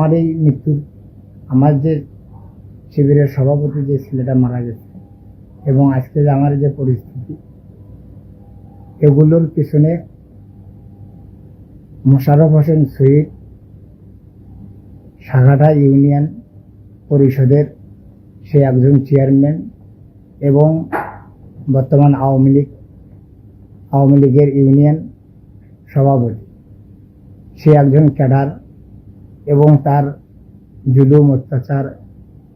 আমার এই মৃত্যুর আমার যে শিবিরের সভাপতি যে ছেলেটা মারা গেছে এবং আজকে যে আমার যে পরিস্থিতি, এগুলোর পিছনে মোশাররফ হোসেন শহীদ সাঘাটা ইউনিয়ন পরিষদের সে একজন চেয়ারম্যান এবং বর্তমান আওয়ামী লীগের ইউনিয়ন সভাপতি। সে একজন ক্যাডার এবং তার জুলুম, অত্যাচার,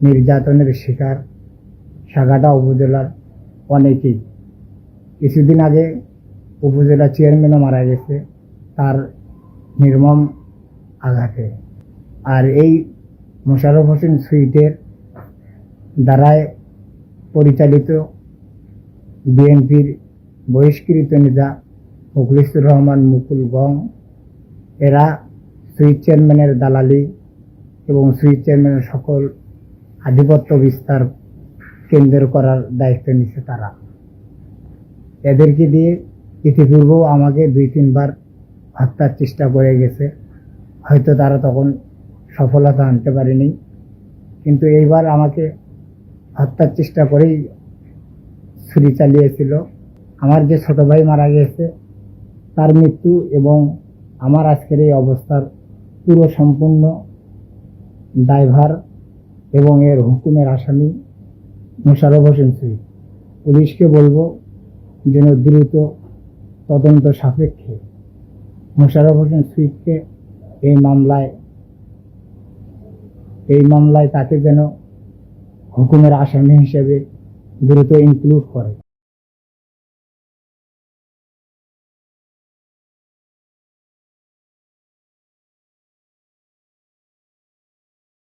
নির্যাতনের শিকার সাঘাটা উপজেলার অনেকেই। কিছুদিন আগে উপজেলা চেয়ারম্যানও মারা গেছে তার নির্মম আঘাতে। আর এই মোশাররফ হোসেন শহীদের দ্বারায় পরিচালিত বিএনপির বহিষ্কৃত নেতা মুখলিসুর রহমান মুকুল গং, এরা শহীদ চেয়ারম্যানের দালালি এবং শহীদ চেয়ারম্যানের সকল আধিপত্য বিস্তার কেন্দ্র করার দায়িত্ব নিচ্ছে তারা। এদেরকে দিয়ে ইতিপূর্বেও আমাকে 2-3 বার হত্যার চেষ্টা করে গেছে, হয়তো তারা তখন সফলতা আনতে পারেনি, কিন্তু এইবার আমাকে হত্যার চেষ্টা করেই ছুরি চালিয়েছিল। আমার যে ছোট ভাই মারা গেছে তার মৃত্যু এবং আমার আজকের এই অবস্থার পুরো সম্পূর্ণ দায়ভার এবং এর হুকুমের আসামি মোশাররফ হোসেন শহীদ। পুলিশকে বলবো যেন দ্রুত তদন্ত সাপেক্ষে মোশাররফ হোসেন শহীদকে এই মামলায় তাকে যেন হুকুমের আসামি হিসেবে দ্রুত ইনক্লুড করে।